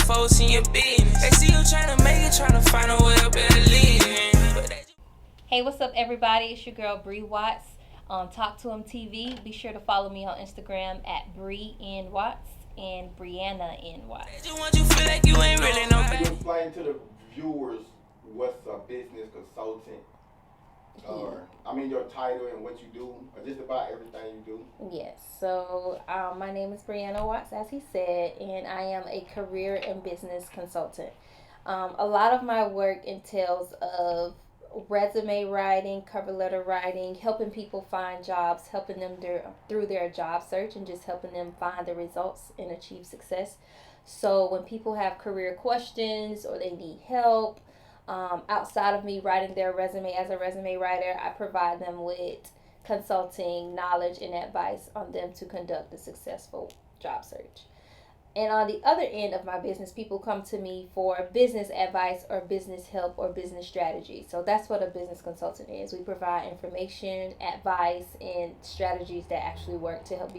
folks in your business. They see you trying to make it, trying to find a way up better living. Hey, what's up, everybody? It's your girl Bree Watts on Talk to Him TV. Be sure to follow me on Instagram at Bree N Watts and Brianna N Watts. You feel like you ain't really nobody. Can you explain to the viewers what's a business consultant? Or, your title and what you do, or just about everything you do. Yes, so my name is Brianna Watts, as he said, and I am a career and business consultant. A lot of my work entails of resume writing, cover letter writing, helping people find jobs, helping them through their job search, and just helping them find the results and achieve success. So when people have career questions or they need help, outside of me writing their resume as a resume writer, I provide them with consulting, knowledge, and advice on them to conduct a successful job search. And on the other end of my business, people come to me for business advice or business help or business strategy. So that's what a business consultant is. We provide information, advice, and strategies that actually work to help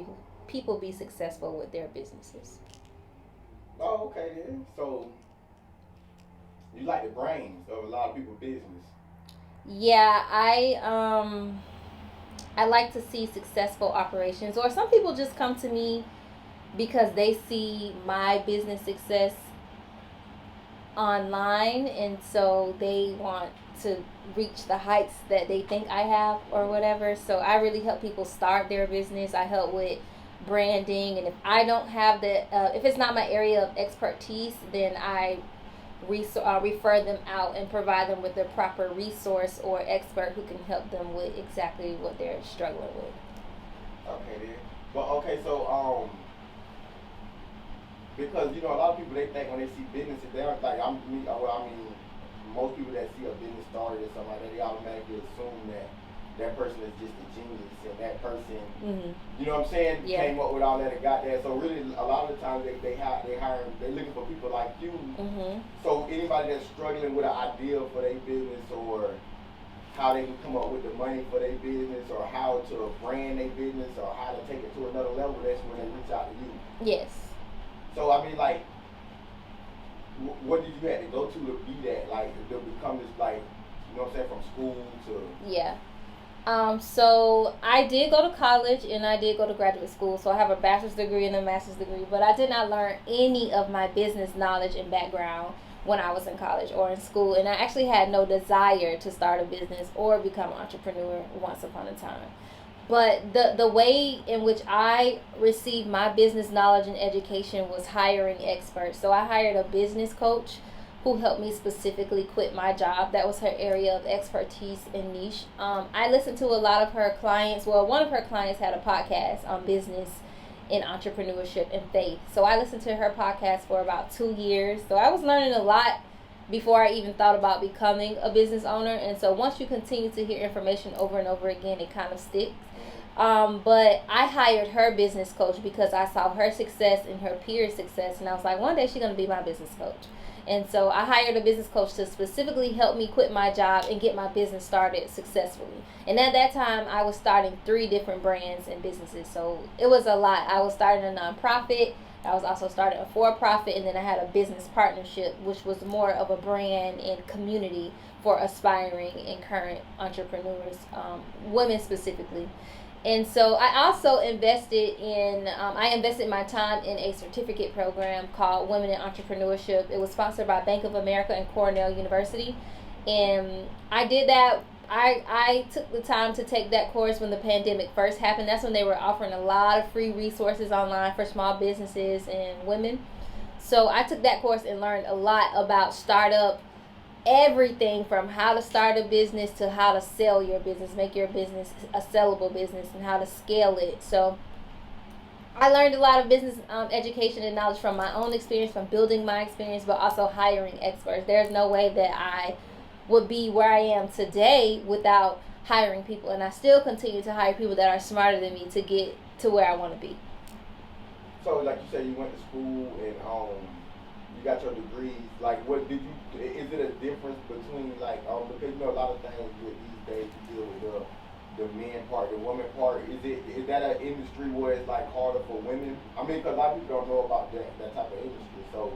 people be successful with their businesses. Oh, okay then. So you like the brains of a lot of people's business. Yeah, I like to see successful operations, or some people just come to me because they see my business success online, and so they want to reach the heights that they think I have or whatever. So I really help people start their business. I help with branding, and if I don't have if it's not my area of expertise, then I refer them out and provide them with the proper resource or expert who can help them with exactly what they're struggling with. Okay then. Well, okay, so because a lot of people, they think when they see businesses, they don't think most people that see a business started or something like that, they automatically assume that person is just a genius, and that person, you know what I'm saying, came up with all that and got that. So really, a lot of the times they're looking for people like you. So anybody that's struggling with an idea for their business, or how they can come up with the money for their business, or how to brand their business, or how to take it to another level, that's when they reach out to you. Yes. So what did you have to go to be that, to become this, you know what I'm saying, from school to? Yeah. So I did go to college and I did go to graduate school. So I have a bachelor's degree and a master's degree, but I did not learn any of my business knowledge and background when I was in college or in school. And I actually had no desire to start a business or become an entrepreneur once upon a time. But the way in which I received my business knowledge and education was hiring experts. So I hired a business coach who helped me specifically quit my job. That was her area of expertise and niche. I listened to a lot of her clients. Well, one of her clients had a podcast on business and entrepreneurship and faith. So I listened to her podcast for about 2 years. So I was learning a lot before I even thought about becoming a business owner. And so once you continue to hear information over and over again, it kind of sticks. But I hired her business coach because I saw her success and her peers' success. And I was like, one day she's going to be my business coach. And so I hired a business coach to specifically help me quit my job and get my business started successfully. And at that time, I was starting 3 different brands and businesses. So it was a lot. I was starting a nonprofit. I was also starting a for-profit. And then I had a business partnership, which was more of a brand and community for aspiring and current entrepreneurs, women specifically. And so I also invested my time in a certificate program called Women in Entrepreneurship. It was sponsored by Bank of America and Cornell University. And I did that. I took the time to take that course when the pandemic first happened. That's when they were offering a lot of free resources online for small businesses and women. So I took that course and learned a lot about startup, everything from how to start a business to how to sell your business, make your business a sellable business, and how to scale it. So I learned a lot of business education and knowledge from my own experience, from building my experience, but also hiring experts. There's no way that I would be where I am today without hiring people, and I still continue to hire people that are smarter than me to get to where I want to be. So like you said, you went to school and you got your degrees. What did you? Is it a difference between because a lot of things with these days to deal with the men part, the woman part. Is that an industry where it's harder for women? Because a lot of people don't know about that type of industry. So,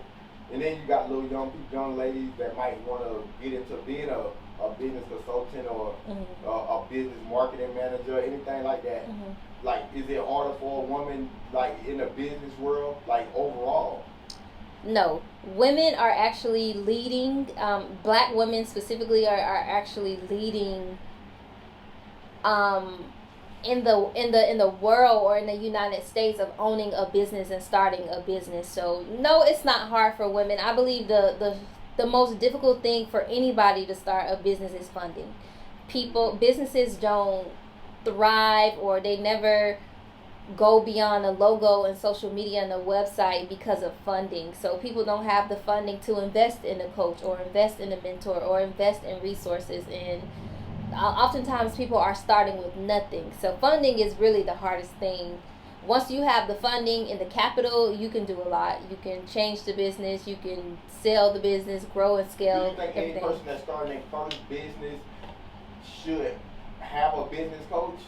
And then you got little young ladies that might want to get into being a business consultant or a business marketing manager, anything like that. Like, is it harder for a woman, like, in the business world, like, overall? No, women are actually leading. Black women specifically are actually leading. In the world or in the United States of owning a business and starting a business. So no, it's not hard for women. I believe the most difficult thing for anybody to start a business is funding. Businesses don't thrive, or they never go beyond a logo and social media and a website because of funding. So people don't have the funding to invest in a coach or invest in a mentor or invest in resources, and oftentimes people are starting with nothing. So funding is really the hardest thing. Once you have the funding and the capital, you can do a lot. You can change the business, you can sell the business, grow and scale. Do you think everything. any person that's starting their first business should have a business coach?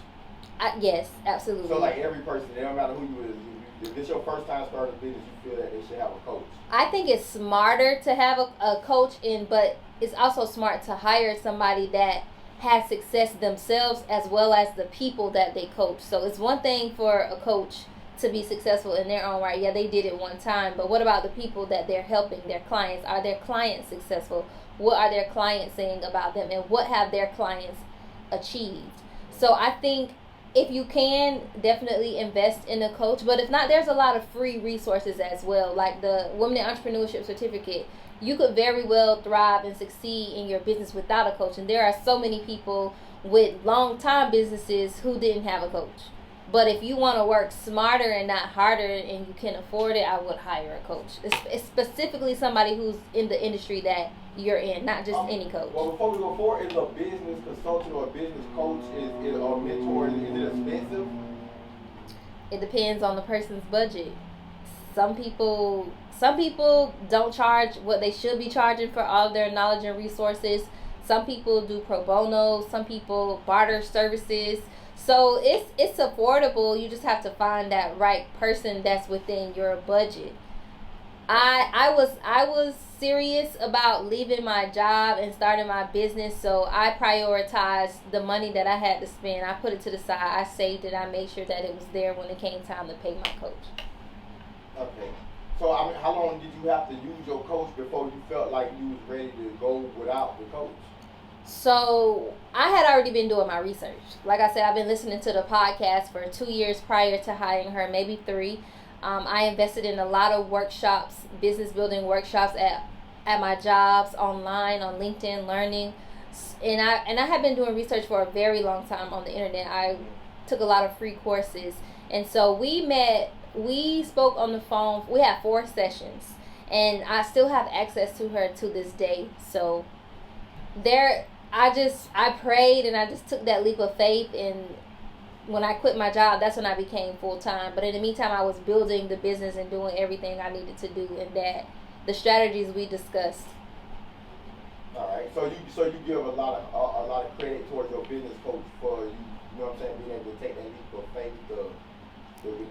Yes, absolutely. So like every person, it don't matter who you is, if it's your first time starting a business, you feel that they should have a coach? I think it's smarter to have a coach, but it's also smart to hire somebody that has success themselves as well as the people that they coach. So it's one thing for a coach to be successful in their own right. Yeah, they did it one time, but what about the people that they're helping, their clients? Are their clients successful? What are their clients saying about them, and what have their clients achieved? So I think if you can, definitely invest in a coach. But if not, there's a lot of free resources as well, like the Women in Entrepreneurship certificate. You could very well thrive and succeed in your business without a coach. And there are so many people with long time businesses who didn't have a coach. But if you want to work smarter and not harder and you can afford it, I would hire a coach. It's specifically somebody who's in the industry that you're in, not just any coach. Well, before we go forward, is a business consultant or a business coach, is a mentor, is it expensive? It depends on the person's budget. Some people don't charge what they should be charging for all of their knowledge and resources. Some people do pro bono. Some people barter services. So it's affordable. You just have to find that right person that's within your budget. I was serious about leaving my job and starting my business, so I prioritized the money that I had to spend. I put it to the side. I saved it. I made sure that it was there when it came time to pay my coach. Okay. So I mean, how long did you have to use your coach before you felt like you was ready to go without the coach? So I had already been doing my research. Like I said, I've been listening to the podcast for 2 years prior to hiring her, maybe 3. I invested in a lot of workshops, business building workshops at my jobs, online, on LinkedIn, learning. And I have been doing research for a very long time on the internet. I took a lot of free courses. And so we spoke on the phone. We had 4 sessions. And I still have access to her to this day. So I prayed and I just took that leap of faith, and when I quit my job, that's when I became full-time. But in the meantime, I was building the business and doing everything I needed to do, and that the strategies we discussed. All right. So you give a lot of credit towards your business coach for you know what I'm saying, being able to take that leap of faith to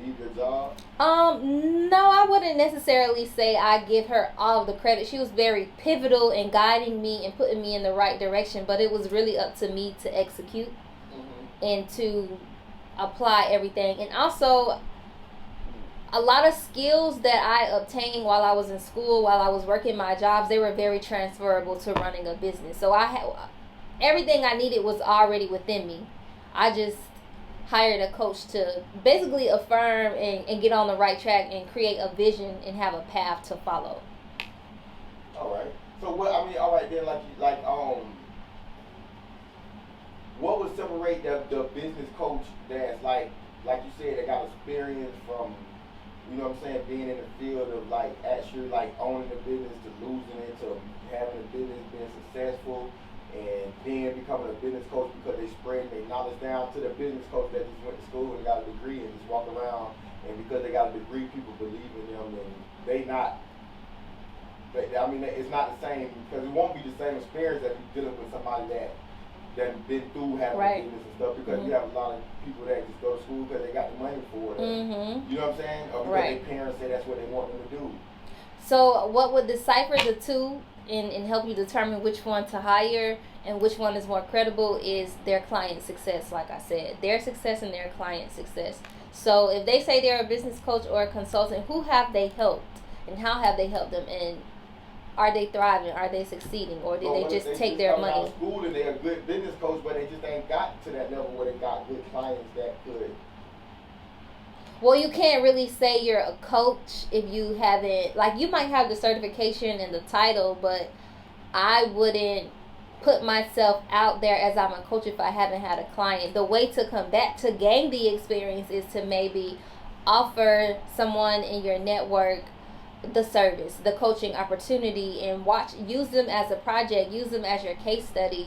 leave your job? No, I wouldn't necessarily say I give her all of the credit. She was very pivotal in guiding me and putting me in the right direction, but it was really up to me to execute and to apply everything. And also, a lot of skills that I obtained while I was in school, while I was working my jobs, they were very transferable to running a business. So everything I needed was already within me. I just hired a coach to basically affirm and get on the right track and create a vision and have a path to follow. All right. So all right then, what would separate the business coach that's like you said, that got experience from, you know what I'm saying, being in the field of like actually like owning the business to losing it to having the business being successful, and then becoming a business coach because they spread their knowledge down to the business coach that just went to school and got a degree and just walk around, and because they got a degree, people believe in them, and it's not the same, because it won't be the same experience that you're dealing with somebody that been through having a business and stuff, because you have a lot of people that just go to school because they got the money for it. You know what I'm saying? Or because their parents say that's what they want them to do. So what would decipher the two and help you determine which one to hire and which one is more credible is their client success. Like I said, their success and their client success. So if they say they're a business coach or a consultant, who have they helped and how have they helped them, and are they thriving? Are they succeeding, or did they just take their money? Out of school and they're a good business coach, but they just ain't got to that level where they got good clients that could. Well, you can't really say you're a coach if you haven't, like, you might have the certification and the title, but I wouldn't put myself out there as I'm a coach if I haven't had a client. The way to combat, to gain the experience, is to maybe offer someone in your network the service, the coaching opportunity, and use them as a project, use them as your case study,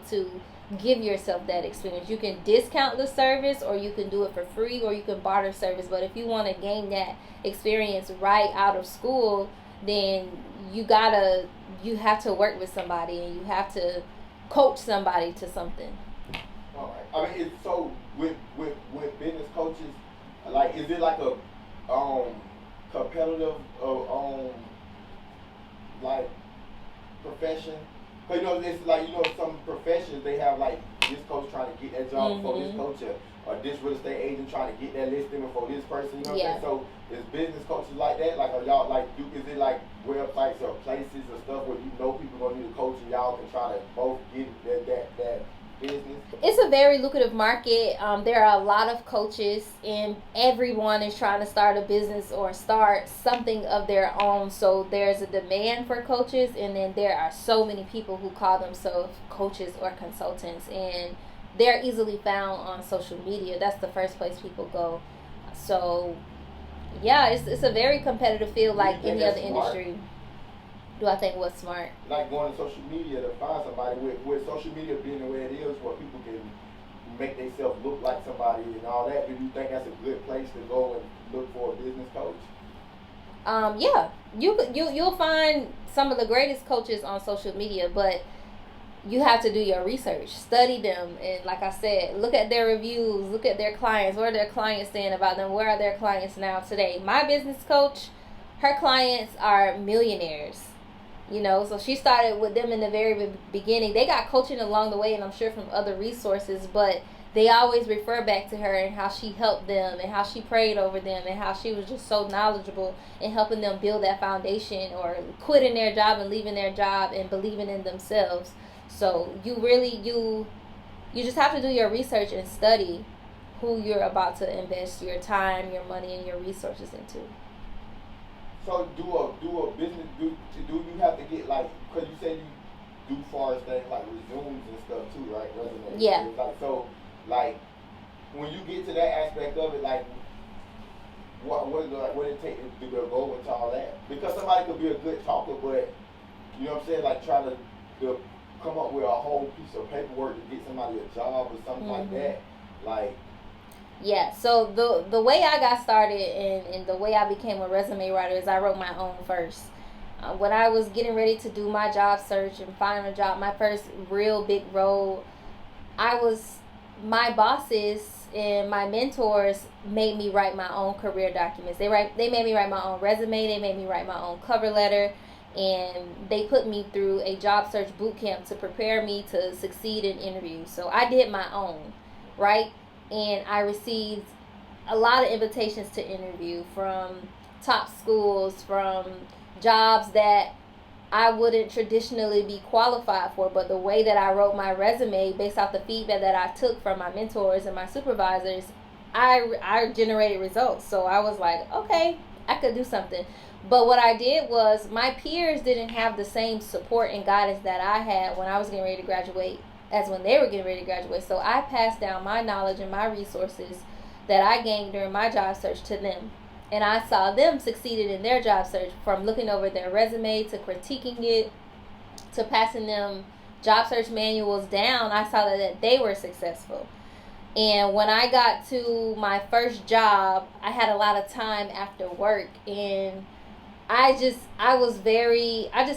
to give yourself that experience. You can discount the service, or you can do it for free, or you can barter service. But if you want to gain that experience right out of school, then you have to work with somebody, and you have to coach somebody to something. All right. I mean, it's so with business coaches, like, is it like a competitive like profession? Because it's like, some professions, they have like this coach trying to get that job before this coach, or this real estate agent trying to get that listing before this person. You know what I'm saying? So is business coaches like that? Like, are y'all like, is it like websites or places or stuff where people gonna need a coach and y'all can try to both get that business? It's a very lucrative market. There are a lot of coaches, and everyone is trying to start a business or start something of their own. So there's a demand for coaches, and then there are so many people who call themselves coaches or consultants, and they're easily found on social media. That's the first place people go. So yeah, it's a very competitive field, like any other industry. Do I think what's smart? Like going to social media to find somebody, with social media being the way it is, where people can make themselves look like somebody and all that. Do you think that's a good place to go and look for a business coach? Yeah, you'll find some of the greatest coaches on social media, but you have to do your research, study them, and like I said, look at their reviews, look at their clients. What are their clients saying about them? Where are their clients now today? My business coach, her clients are millionaires. So she started with them in the very beginning. They got coaching along the way, and I'm sure from other resources, but they always refer back to her and how she helped them and how she prayed over them and how she was just so knowledgeable in helping them build that foundation, or quitting their job and leaving their job and believing in themselves. So you just have to do your research and study who you're about to invest your time, your money, and your resources into. So do a business, do you have to get, like, because you said you do far as things like resumes and stuff too, right? Resumes. Yeah. Like, when you get to that aspect of it, like, what it take to go into all that? Because somebody could be a good talker, but, you know what I'm saying, like, try to come up with a whole piece of paperwork to get somebody a job or something like that, like. Yeah, so the way I got started and the way I became a resume writer is I wrote my own first. When I was getting ready to do my job search and find a job, my first real big role, my bosses and my mentors made me write my own career documents. They made me write my own resume, they made me write my own cover letter, and they put me through a job search boot camp to prepare me to succeed in interviews. So I did my own, right? And I received a lot of invitations to interview from top schools, from jobs that I wouldn't traditionally be qualified for. But the way that I wrote my resume, based off the feedback that I took from my mentors and my supervisors, I generated results. So I was like, okay, I could do something. But what I did was, my peers didn't have the same support and guidance that I had when I was getting ready to graduate as when they were getting ready to graduate. So I passed down my knowledge and my resources that I gained during my job search to them. And I saw them succeeded in their job search, from looking over their resume to critiquing it to passing them job search manuals down. I saw that they were successful. And when I got to my first job, I had a lot of time after work, and I just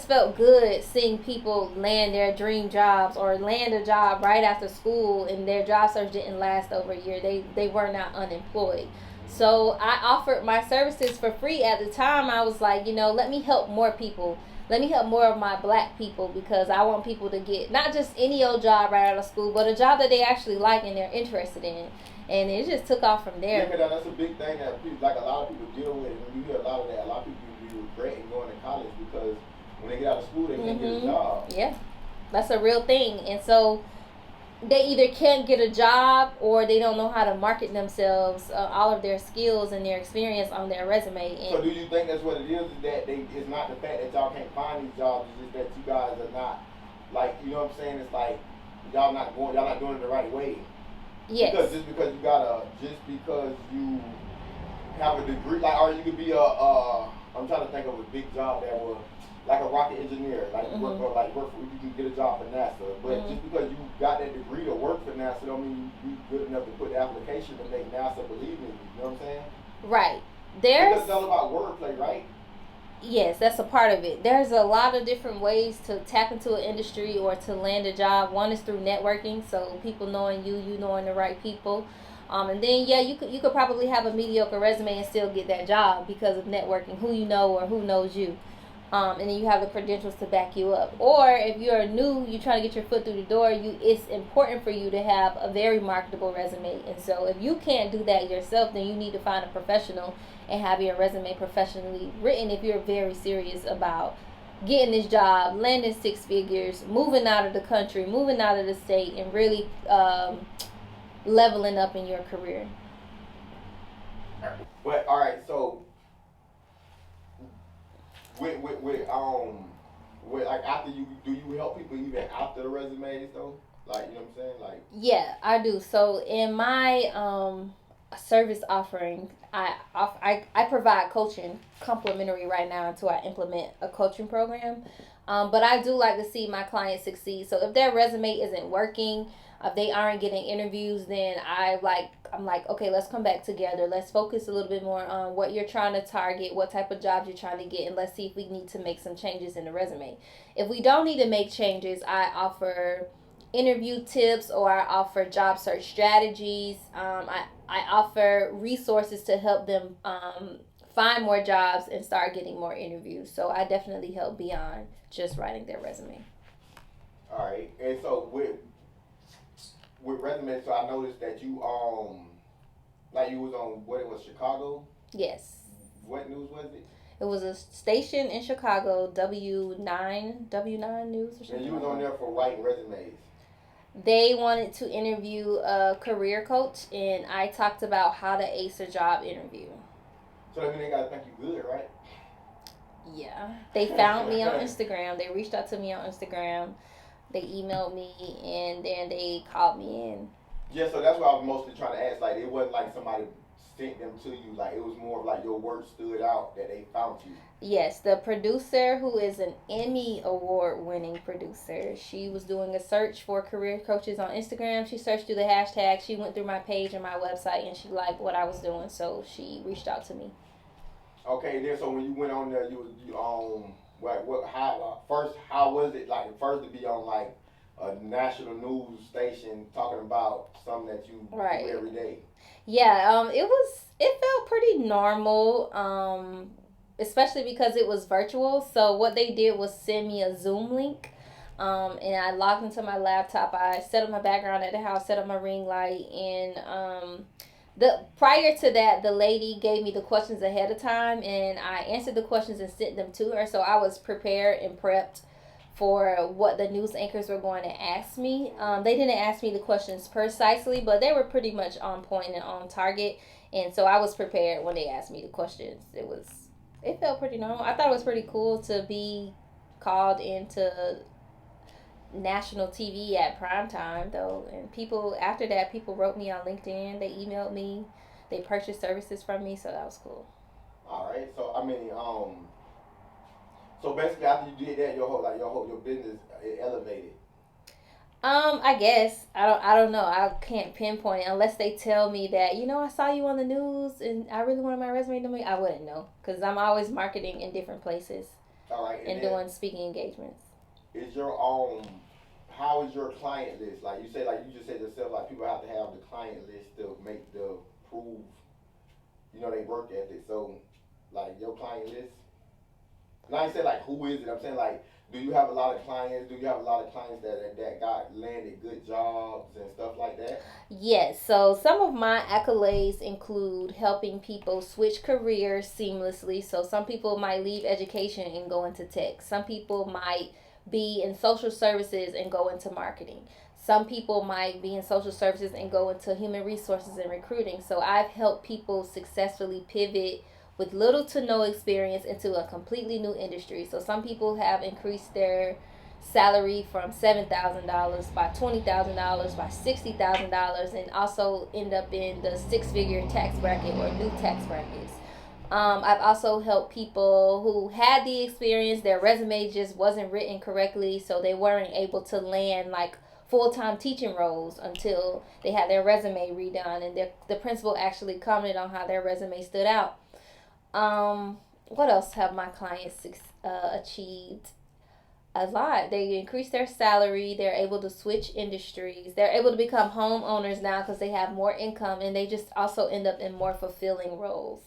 felt good seeing people land their dream jobs or land a job right after school, and their job search didn't last over a year. They were not unemployed. So I offered my services for free at the time. I was like, let me help more people. Let me help more of my black people, because I want people to get not just any old job right out of school, but a job that they actually like and they're interested in. And it just took off from there. Yeah, that's a big thing that people, like a lot of people deal with. When you hear a lot of that, a lot of people be regretting going to college because when they get out of school, they can't get a job. Yeah, that's a real thing. And so they either can't get a job or they don't know how to market themselves, all of their skills and their experience on their resume. And so do you think that's what it is that it's not the fact that y'all can't find these jobs, it's just that you guys are not, like, you know what I'm saying? It's like y'all not doing it the right way. Yes. Because just because you have a degree, like, or you could be I'm trying to think of a big job that was like a rocket engineer, like work for, you can get a job for NASA. But just because you got that degree to work for NASA don't mean you good enough to put the application to make NASA believe in you. You know what I'm saying? Right. Because it's all about wordplay, right? Yes, that's a part of it. There's a lot of different ways to tap into an industry or to land a job. One is through networking, so people knowing you knowing the right people. And then you could probably have a mediocre resume and still get that job because of networking, who you know or who knows you. And then you have the credentials to back you up. Or if you're new, you're trying to get your foot through the door, it's important for you to have a very marketable resume. And so if you can't do that yourself, then you need to find a professional and have your resume professionally written if you're very serious about getting this job, landing 6 figures, moving out of the country, moving out of the state, and really leveling up in your career. But all right, so with like after do you help people even after the resumes though? Like, you know what I'm saying? Like, yeah, I do. So in my service offering, I provide coaching complimentary right now until I implement a coaching program. But I do like to see my clients succeed. So if their resume isn't working, if they aren't getting interviews, then I'm like, okay, let's come back together. Let's focus a little bit more on what you're trying to target, what type of jobs you're trying to get, and let's see if we need to make some changes in the resume. If we don't need to make changes, I offer interview tips or I offer job search strategies. I offer resources to help them find more jobs and start getting more interviews. So I definitely help beyond just writing their resume. All right, and so with resume, so I noticed that you like you was on what it was, Chicago? Yes. What news was it? It was a station in Chicago, W9 News or something. And you was on there for writing resumes. They wanted to interview a career coach, and I talked about how to ace a job interview. So that means they gotta think you good, right? Yeah. They found me on Instagram. They reached out to me on Instagram. They emailed me, and then they called me in. Yeah, so that's what I was mostly trying to ask. Like, it wasn't like somebody sent them to you. Like, it was more of like your work stood out that they found you. Yes, the producer, who is an Emmy award-winning producer, she was doing a search for career coaches on Instagram. She searched through the hashtag. She went through my page and my website, and she liked what I was doing, so she reached out to me. Okay, then so when you went on there, how was it like first to be on like a national news station talking about something that you do every day? Yeah, it felt pretty normal. Especially because it was virtual. So what they did was send me a Zoom link. And I logged into my laptop. I set up my background at the house, set up my ring light, and prior to that, the lady gave me the questions ahead of time, and I answered the questions and sent them to her. So I was prepared and prepped for what the news anchors were going to ask me. They didn't ask me the questions precisely, but they were pretty much on point and on target. And so I was prepared when they asked me the questions. It felt pretty normal. I thought it was pretty cool to be called into national TV at prime time, though. And after that, people wrote me on LinkedIn. They emailed me. They purchased services from me, so that was cool. All right. So I mean, so basically after you did that, your business elevated. I guess I don't know. I can't pinpoint it unless they tell me that, I saw you on the news and I really wanted my resume to me. I wouldn't know because I'm always marketing in different places. All right, and doing speaking engagements. How is your client list? Like you just said yourself, like people have to have the client list to make the prove you know, they work ethic. So, like, your client list. Now you say like, who is it? I'm saying like, do you have a lot of clients? Do you have a lot of clients that got landed good jobs and stuff like that? Yes, so some of my accolades include helping people switch careers seamlessly. So some people might leave education and go into tech. Some people might be in social services and go into marketing. Some people might be in social services and go into human resources and recruiting. So I've helped people successfully pivot with little to no experience into a completely new industry. So some people have increased their salary from $7,000 by $20,000 by $60,000 and also end up in the six-figure tax bracket or new tax brackets. I've also helped people who had the experience, their resume just wasn't written correctly, so they weren't able to land like full-time teaching roles until they had their resume redone, and the principal actually commented on how their resume stood out. What else have my clients achieved? A lot. They increase their salary. They're able to switch industries. They're able to become homeowners now because they have more income, and they just also end up in more fulfilling roles.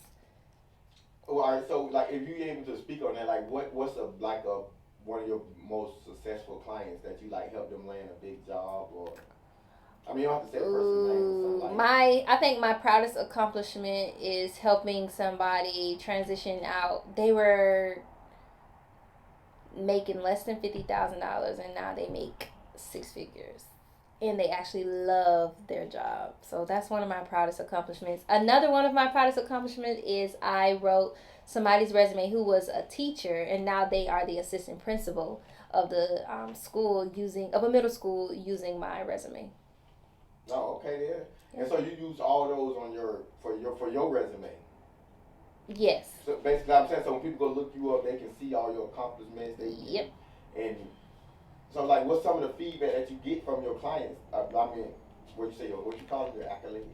Oh, all right. So, like, if you're able to speak on that, like, what's one of your most successful clients that you like help them land a big job, or I mean, you don't have to say the person's name or something like that. I think my proudest accomplishment is helping somebody transition out. They were making less than $50,000 and now they make six figures. And they actually love their job. So that's one of my proudest accomplishments. Another one of my proudest accomplishments is I wrote somebody's resume who was a teacher, and now they are the assistant principal of the of a middle school using my resume. Oh, okay, there. Yeah. And so you use all those on for your resume. Yes. So basically, I'm saying, so when people go look you up, they can see all your accomplishments. Yep. And so, like, what's some of the feedback that you get from your clients? I mean, what you call them, your accolades?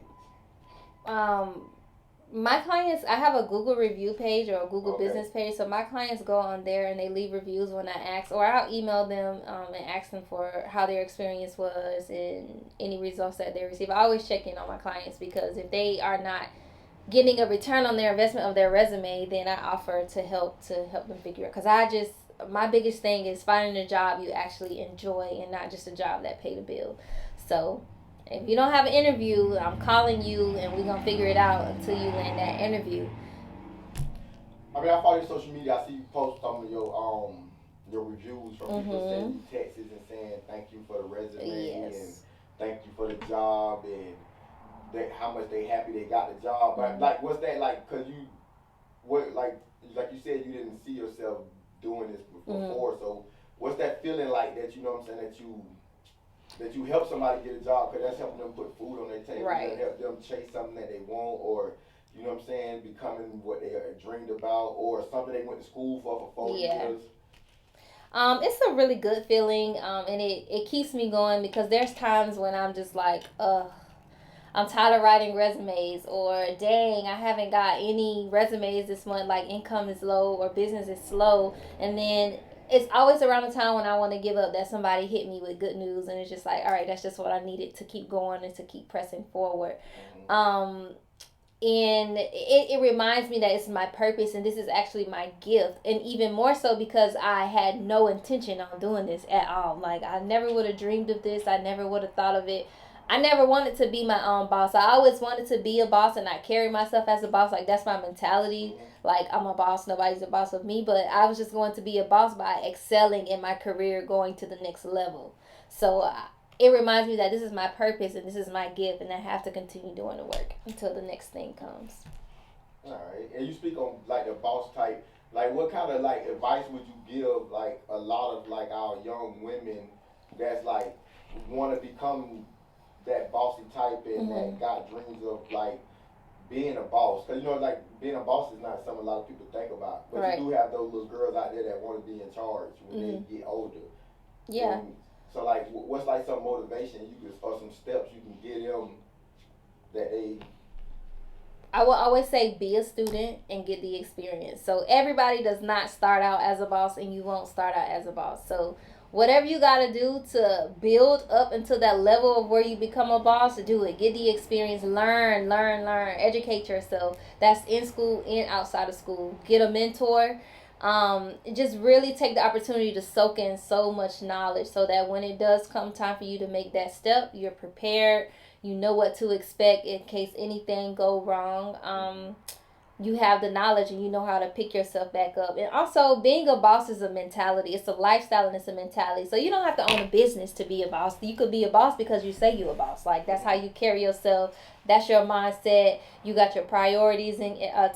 My clients, I have a Google review page or a Google Okay. business page, so my clients go on there and they leave reviews when I ask, or I'll email them and ask them for how their experience was and any results that they receive. I always check in on my clients because if they are not getting a return on their investment of their resume, then I offer to help them figure it. Because my biggest thing is finding a job you actually enjoy and not just a job that pay the bill. So if you don't have an interview, I'm calling you and we're going to figure it out until you land that interview. I mean, I follow your social media. I see you post some of your reviews from people sending you texts and saying thank you for the resume and thank you for the job and how much they happy they got the job. But like, what's that like? Cause like you said, you didn't see yourself doing this before. So what's that feeling like that, you know what I'm saying, that you help somebody get a job, because that's helping them put food on their table, right? Help them chase something that they want, or you know what I'm saying, becoming what they dreamed about, or something they went to school for 4 years. It's a really good feeling, and it keeps me going, because there's times when I'm just like, I'm tired of writing resumes, or dang, I haven't got any resumes this month, like income is low or business is slow. And then it's always around the time when I want to give up that somebody hit me with good news, and it's just like, all right, that's just what I needed to keep going and to keep pressing forward. And it reminds me that it's my purpose and this is actually my gift. And even more so because I had no intention on doing this at all. Like, I never would have dreamed of this. I never would have thought of it. I never wanted to be my own boss. I always wanted to be a boss and not carry myself as a boss. Like, that's my mentality. Like, I'm a boss, nobody's a boss of me. But I was just going to be a boss by excelling in my career, going to the next level. So it reminds me that this is my purpose and this is my gift, and I have to continue doing the work until the next thing comes. All right. And you speak on, like, the boss type. Like, what kind of, like, advice would you give, like, a lot of, like, our young women that's, like, want to become that bossy type and that got dreams of, like, being a boss? Because, you know, like, being a boss is not something a lot of people think about. But you do have those little girls out there that want to be in charge when they get older. Yeah. And so, like, what's, like, some motivation or some steps you can get them that they... I will always say be a student and get the experience. So everybody does not start out as a boss, and you won't start out as a boss. So whatever you got to do to build up into that level of where you become a boss, do it. Get the experience. Learn. Educate yourself. That's in school and outside of school. Get a mentor. Just really take the opportunity to soak in so much knowledge so that when it does come time for you to make that step, you're prepared. You know what to expect in case anything go wrong. You have the knowledge and you know how to pick yourself back up. And also, being a boss is a mentality. It's a lifestyle and it's a mentality. So you don't have to own a business to be a boss. You could be a boss because you say you're a boss. Like, that's how you carry yourself. That's your mindset. You got your priorities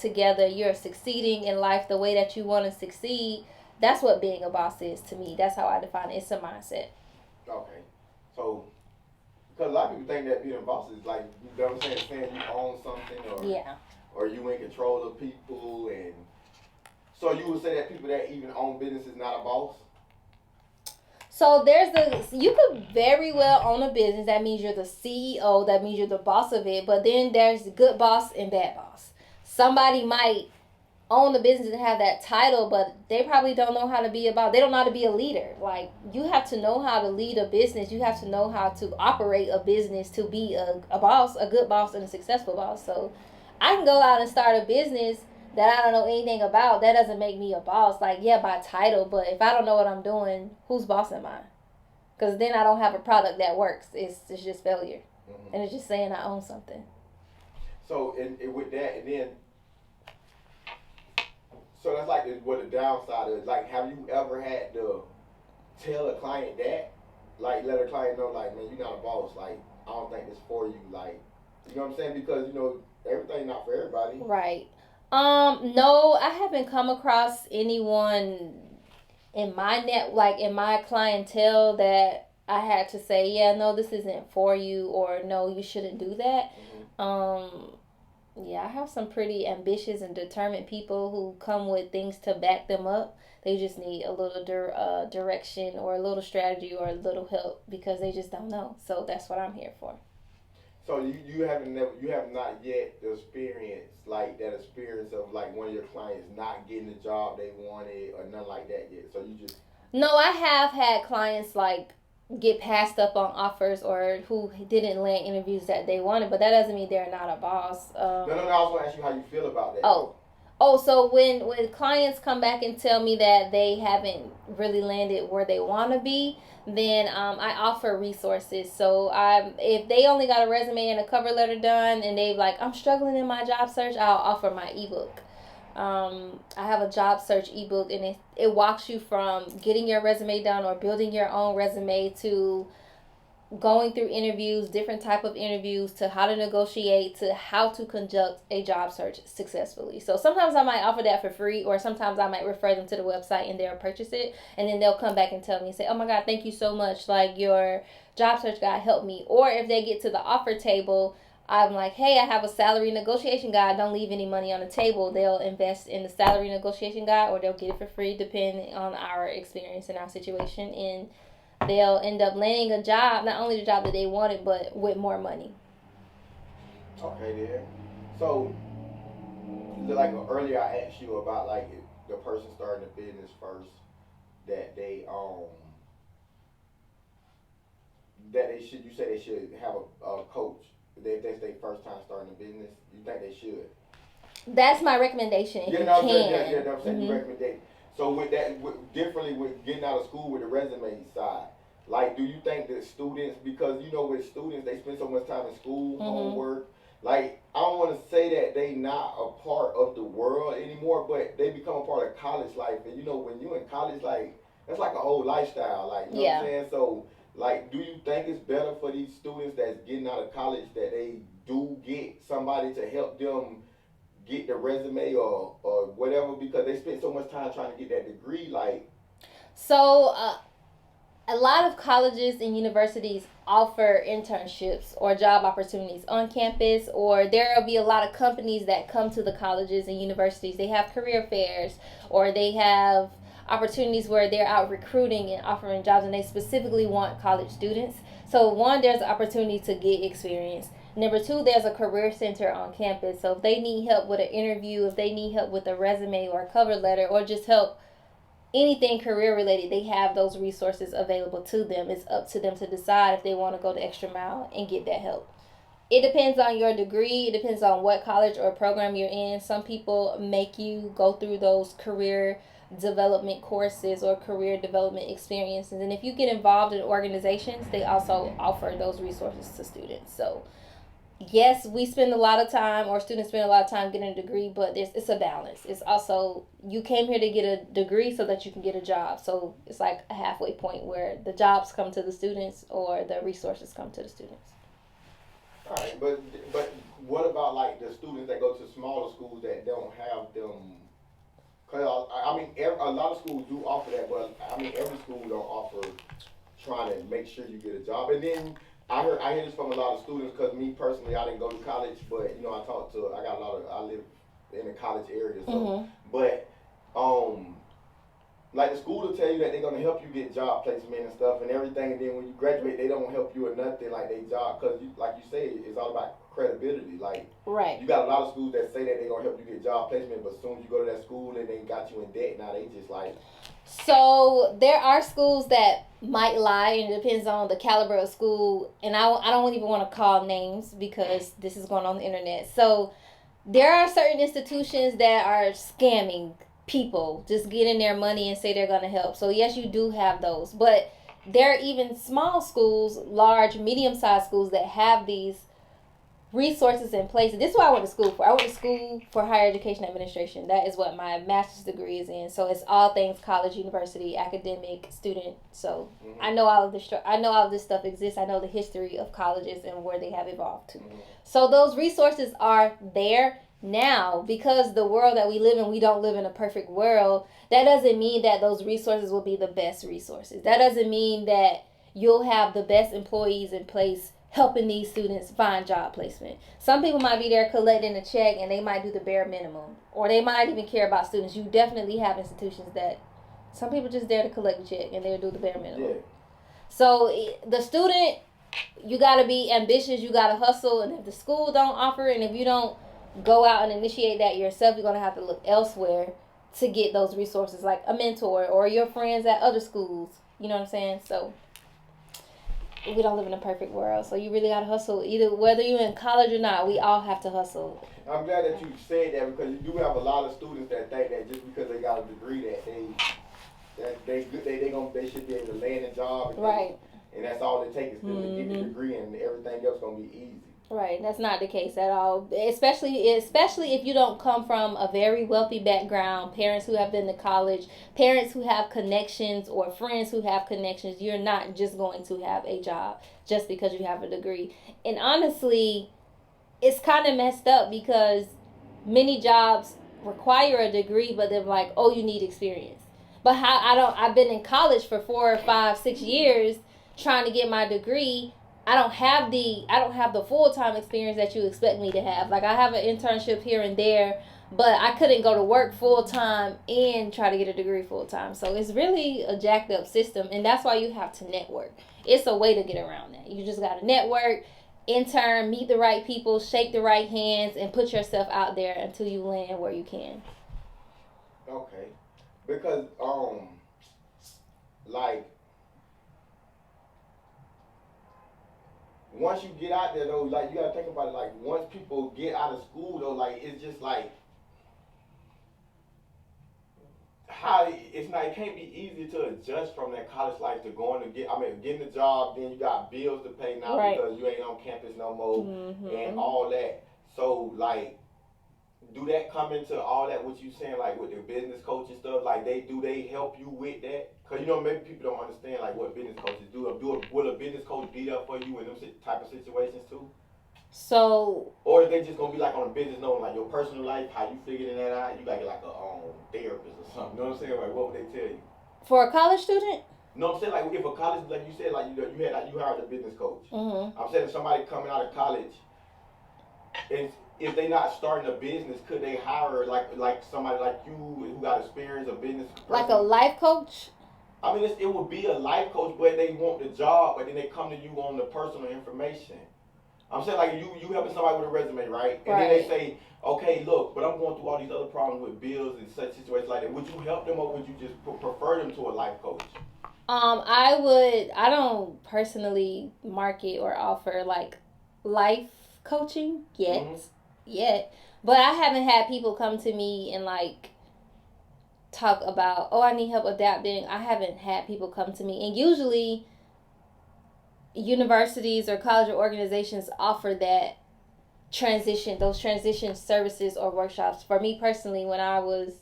together. You're succeeding in life the way that you want to succeed. That's what being a boss is to me. That's how I define it. It's a mindset. Okay. So, because a lot of people think that being a boss is like, you know what I'm saying you own something, or Yeah. or you in control of people, and so you would say that people that even own business is not a boss? So you could very well own a business. That means you're the CEO. That means you're the boss of it. But then there's good boss and bad boss. Somebody might own the business and have that title, but they probably don't know how to be they don't know how to be a leader. Like, you have to know how to lead a business. You have to know how to operate a business to be a boss, a good boss, and a successful boss. So I can go out and start a business that I don't know anything about. That doesn't make me a boss. Like, yeah, by title, but if I don't know what I'm doing, whose boss am I? Because then I don't have a product that works. It's just failure. Mm-hmm. And it's just saying I own something. So, and with that, and then, so that's like what the downside is. Like, have you ever had to tell a client that? Like, let a client know, like, man, you're not a boss. Like, I don't think this for you. Like, you know what I'm saying? Because, you know, everything's not for everybody. Right. No, I haven't come across anyone in my clientele that I had to say, yeah, no, this isn't for you, or no, you shouldn't do that. Mm-hmm. Yeah, I have some pretty ambitious and determined people who come with things to back them up. They just need a little direction or a little strategy or a little help because they just don't know. So that's what I'm here for. So you have not yet experienced like that experience of like one of your clients not getting the job they wanted or nothing like that yet. So you just No, I have had clients like get passed up on offers or who didn't land interviews that they wanted, but that doesn't mean they're not a boss. No. I was going to ask you how you feel about that. So when clients come back and tell me that they haven't really landed where they want to be, then I offer resources. So if they only got a resume and a cover letter done and they've like, I'm struggling in my job search, I'll offer my ebook. I have a job search ebook, and it walks you from getting your resume done or building your own resume to going through interviews, different type of interviews, to how to negotiate, to how to conduct a job search successfully. So sometimes I might offer that for free, or sometimes I might refer them to the website and they'll purchase it, and then they'll come back and tell me, say, oh my God, thank you so much, like your job search guide helped me. Or if they get to the offer table, I'm like, hey, I have a salary negotiation guide. Don't leave any money on the table. They'll invest in the salary negotiation guide, or they'll get it for free depending on our experience and our situation, and they'll end up landing a job, not only the job that they wanted, but with more money. Okay, there. So, like earlier I asked you about like the person starting a business first, that they should, you say they should have a coach. If that's their first time starting a business, you think they should? That's my recommendation. Yeah, no, I'm saying you recommend that. So with that, differently with getting out of school with the resume side, like, do you think that students, because you know with students they spend so much time in school, homework, like I don't want to say that they not a part of the world anymore, but they become a part of college life, and you know when you in college, like that's like a whole lifestyle, like you know what I'm saying. So like, do you think it's better for these students that's getting out of college that they do get somebody to help them get the resume or whatever, because they spend so much time trying to get that degree? Like, so a lot of colleges and universities offer internships or job opportunities on campus, or there will be a lot of companies that come to the colleges and universities. They have career fairs, or they have opportunities where they're out recruiting and offering jobs, and they specifically want college students. So one, there's an opportunity to get experience. Number two, there's a career center on campus. So if they need help with an interview, if they need help with a resume or a cover letter, or just help anything career related, they have those resources available to them. It's up to them to decide if they want to go the extra mile and get that help. It depends on your degree. It depends on what college or program you're in. Some people make you go through those career development courses or career development experiences. And if you get involved in organizations, they also offer those resources to students. So yes, we spend a lot of time, or students spend a lot of time getting a degree, but it's a balance. It's also, you came here to get a degree so that you can get a job. So it's like a halfway point where the jobs come to the students or the resources come to the students. All right, but what about like the students that go to smaller schools that don't have them? Cause I mean, a lot of schools do offer that, but I mean, every school don't offer trying to make sure you get a job. And then I hear this from a lot of students, because me personally, I didn't go to college, but you know, I live in a college area, so but like the school will tell you that they're gonna help you get job placement and stuff and everything, and then when you graduate, they don't help you or nothing, like they job, because like you say, it's all about credibility. Like, right, you got a lot of schools that say that they're gonna help you get job placement, but as soon as you go to that school and they got you in debt, now they just like. So there are schools that might lie, and it depends on the caliber of school. And I don't even want to call names because this is going on the internet. So there are certain institutions that are scamming people, just getting their money and say they're going to help. So yes, you do have those. But there are even small schools, large, medium-sized schools that have these resources in place. This is what I went to school for. I went to school for higher education administration. That is what my master's degree is in. So it's all things college, university, academic, student. So I know all of this. I know all of this stuff exists. I know the history of colleges and where they have evolved to. So those resources are there now, because the world that we live in, we don't live in a perfect world. That doesn't mean that those resources will be the best resources. That doesn't mean that you'll have the best employees in place helping these students find job placement. Some people might be there collecting a check and they might do the bare minimum, or they might even care about students. You definitely have institutions that some people just there to collect a check and they'll do the bare minimum. Yeah. So the student, you got to be ambitious, you got to hustle, and if the school don't offer, and if you don't go out and initiate that yourself, you're going to have to look elsewhere to get those resources, like a mentor or your friends at other schools. You know what I'm saying? So we don't live in a perfect world, so you really got to hustle. Either whether you're in college or not, we all have to hustle. I'm glad that you said that, because you do have a lot of students that think that just because they got a degree that they should be able to land a job, and right? And that's all it takes is them to get the degree, and everything else gonna be easy. Right, that's not the case at all. Especially if you don't come from a very wealthy background, parents who have been to college, parents who have connections, or friends who have connections. You're not just going to have a job just because you have a degree. And honestly, it's kind of messed up, because many jobs require a degree, but they're like, oh, you need experience. But I've been in college for 4 or 5, 6 years trying to get my degree. I don't have the full-time experience that you expect me to have. Like, I have an internship here and there, but I couldn't go to work full-time and try to get a degree full-time. So it's really a jacked up system, and that's why you have to network. It's a way to get around that. You just got to network, intern, meet the right people, shake the right hands, and put yourself out there until you land where you can. Okay. Because, like, once you get out there, though, like, you gotta think about it, like, once people get out of school, though, like, it's just like, it can't be easy to adjust from that college life to getting a job, then you got bills to pay now, right, because you ain't on campus no more, and all that. So, like, do that come into all that, what you saying, like, with the business coach and stuff, like, do they help you with that? Because, you know, maybe people don't understand, like, what business coaches do. Will a business coach be there for you in them type of situations, too? So, or is they just going to be, like, on a business note, like, your personal life, how you figuring that out? You got to get, like, a therapist or something. You know what I'm saying? Like, what would they tell you? For a college student? No, I'm saying, like, if a college, like you said, like, you hired a business coach. I'm saying if somebody coming out of college, and if they not starting a business, could they hire like somebody like you who got experience, a business person? Like a life coach? I mean, it would be a life coach, but they want the job, but then they come to you on the personal information. I'm saying like you helping somebody with a resume, right? And then they say, okay, look, but I'm going through all these other problems with bills and such situations like that. Would you help them, or would you just prefer them to a life coach? I don't personally market or offer like life coaching yet, but I haven't had people come to me and like talk about, oh, I need help adapting. I haven't had people come to me, and usually universities or college organizations offer that those transition services or workshops. For me personally, when I was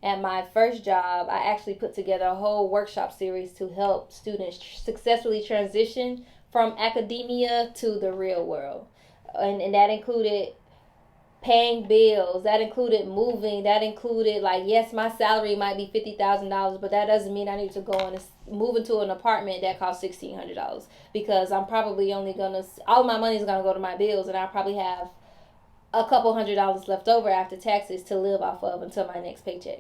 at my first job, I actually put together a whole workshop series to help students successfully transition from academia to the real world. And that included paying bills, that included moving, that included like, yes, my salary might be $50,000, but that doesn't mean I need to go and move into an apartment that costs $1,600, because I'm probably only gonna, all my money is gonna go to my bills, and I probably have a couple $100s left over after taxes to live off of until my next paycheck.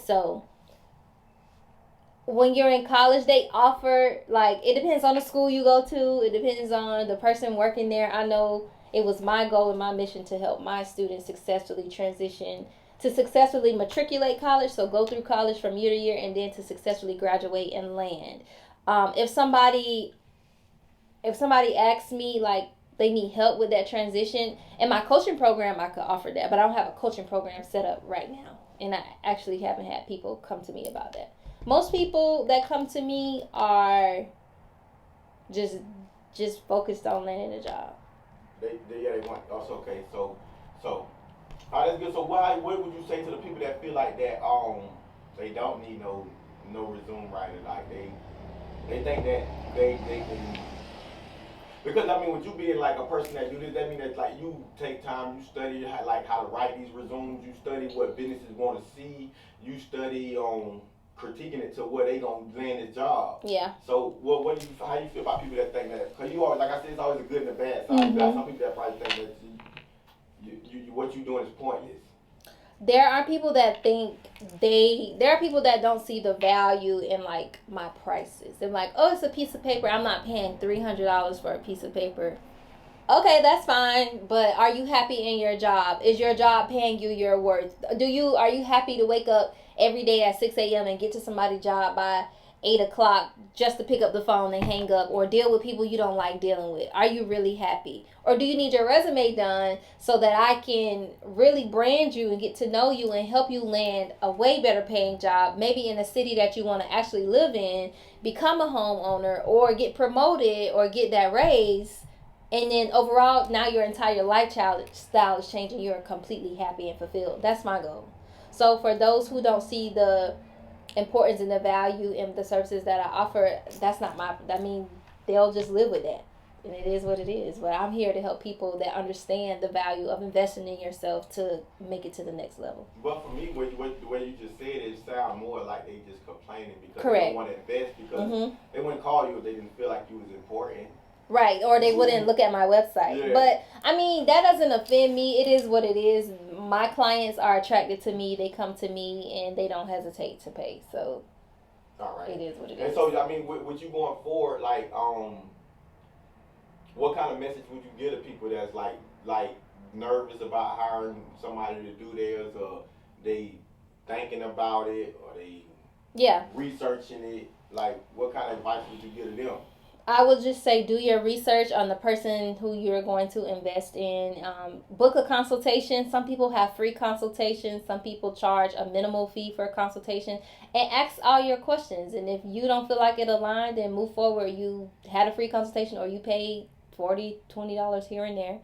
So when you're in college, they offer, like, it depends on the school you go to, it depends on the person working there. I know it was my goal and my mission to help my students successfully transition, to successfully matriculate college, so go through college from year to year, and then to successfully graduate and land. If somebody asks me, like, they need help with that transition, in my coaching program, I could offer that, but I don't have a coaching program set up right now, and I actually haven't had people come to me about that. Most people that come to me are just focused on landing a job. They want us. Okay, so all right, that's good. So what would you say to the people that feel like that they don't need no resume writer, like they think that they can, because I mean, with you being like a person that do this, that mean that like you take time, you study how to write these resumes, you study what businesses want to see, you study critiquing it to where they gonna land this job. Yeah. So how you feel about people that think that? Because you always, like I said, it's always a good and a bad side. You got some people that probably think that you what you doing is pointless. There are people that think there are people that don't see the value in like my prices. They're like, oh, it's a piece of paper. I'm not paying $300 for a piece of paper. Okay, that's fine, but are you happy in your job? Is your job paying you your worth? Are you happy to wake up every day at 6 a.m. and get to somebody's job by 8 o'clock just to pick up the phone and hang up, or deal with people you don't like dealing with? Are you really happy? Or do you need your resume done so that I can really brand you and get to know you and help you land a way better paying job, maybe in a city that you want to actually live in, become a homeowner, or get promoted or get that raise? And then overall, now your entire lifestyle is changing. You're completely happy and fulfilled. That's my goal. So for those who don't see the importance and the value in the services that I offer, they'll just live with that. And it is what it is. But I'm here to help people that understand the value of investing in yourself to make it to the next level. But for me, the way you just said it sounds more like they just complaining because Correct. They don't want to invest, because they wouldn't call you if they didn't feel like you was important. Right, or they wouldn't look at my website. Yeah. But, I mean, that doesn't offend me. It is what it is. My clients are attracted to me. They come to me, and they don't hesitate to pay. So, all right. It is what it is. And so, I mean, with you going forward, like, what kind of message would you give to people that's, like nervous about hiring somebody to do theirs, or they thinking about it, or they researching it? Like, what kind of advice would you give to them? I would just say do your research on the person who you're going to invest in. Book a consultation. Some people have free consultations. Some people charge a minimal fee for a consultation. And ask all your questions. And if you don't feel like it aligned, then move forward. You had a free consultation, or you paid $40, $20 here and there.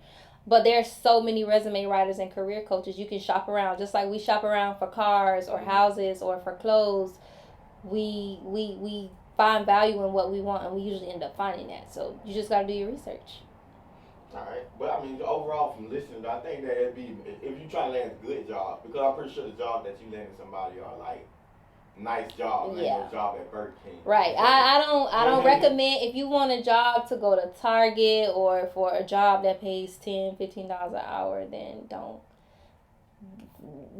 But there's so many resume writers and career coaches. You can shop around. Just like we shop around for cars or houses or for clothes. We find value in what we want, and we usually end up finding that. So you just got to do your research. All right. But I mean, overall, from listening, I think that it'd be, if you try to land a good job, because I'm pretty sure the job that you landed somebody are like nice job, a job at Burger King. Right. I don't recommend, if you want a job to go to Target, or for a job that pays $10, $15 an hour, then don't.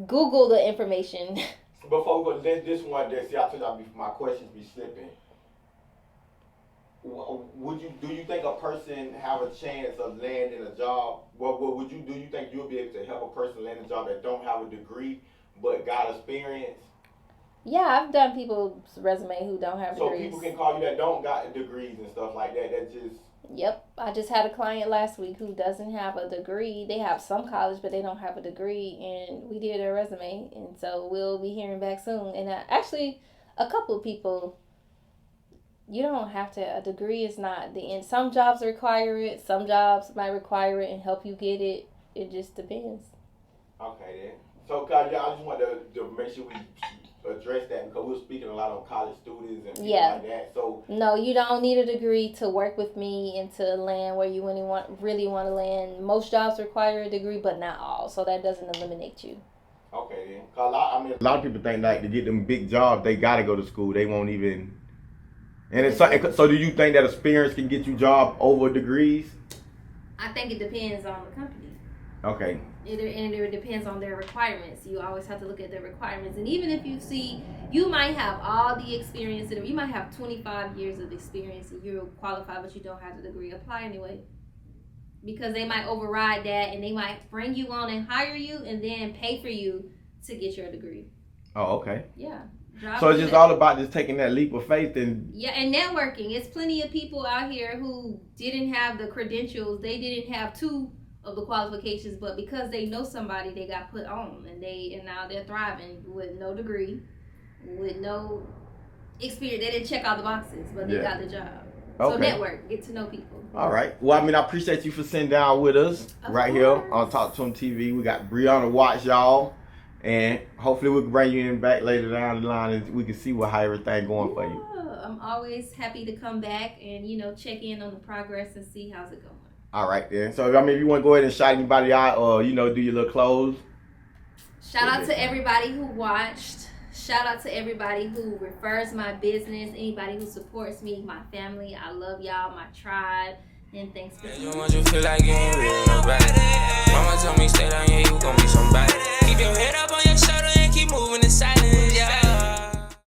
Google the information. Before we go, this one, see, I told you my questions be slipping. do you think a person have a chance of landing a job? What do you think you'll be able to help a person land a job that don't have a degree but got experience? Yeah, I've done people's resume who don't have degrees. So people can call you that don't got degrees and stuff like that. That just. Yep, I just had a client last week who doesn't have a degree. They have some college, but they don't have a degree, and we did their resume, and so we'll be hearing back soon. And actually, a couple of people, you don't have to. A degree is not the end. Some jobs require it. Some jobs might require it and help you get it. It just depends. Okay then. So, I just wanted to make sure we address that because we're speaking a lot on college students and people like that. So no, you don't need a degree to work with me and to land where you really want to land. Most jobs require a degree, but not all. So that doesn't eliminate you. Okay then. Cause a lot of people think like to get them big jobs, they gotta go to school. They won't even. And it's so. Do you think that experience can get you job over degrees? I think it depends on the company. Okay. It depends on their requirements. You always have to look at their requirements. And even if you might have all the experience, you might have 25 years of experience and you're qualified, but you don't have the degree, apply anyway. Because they might override that and they might bring you on and hire you and then pay for you to get your degree. Oh, okay. Yeah. So it's just all about just taking that leap of faith and. Yeah, and networking. It's plenty of people out here who didn't have the credentials. They didn't have two of the qualifications, but because they know somebody, they got put on, and now they're thriving with no degree, with no experience. They didn't check all the boxes, but they got the job. Okay. So network, get to know people. All right. Well, I appreciate you for sitting down with us here on Talk to 'em TV. We got Bree on the watch, y'all, and hopefully we can bring you in back later down the line and we can see how everything going for you. I'm always happy to come back and check in on the progress and see how's it going. All right, then. So, if you want to go ahead and shout anybody out or, do your little close. Shout out to everybody who watched. Shout out to everybody who refers my business. Anybody who supports me, my family. I love y'all, my tribe. And thanks for you want you feel like you ain't really nobody. Mama told me stay down, yeah, you gon' be somebody. Keep your head up on your shoulder and keep moving in silence, yeah.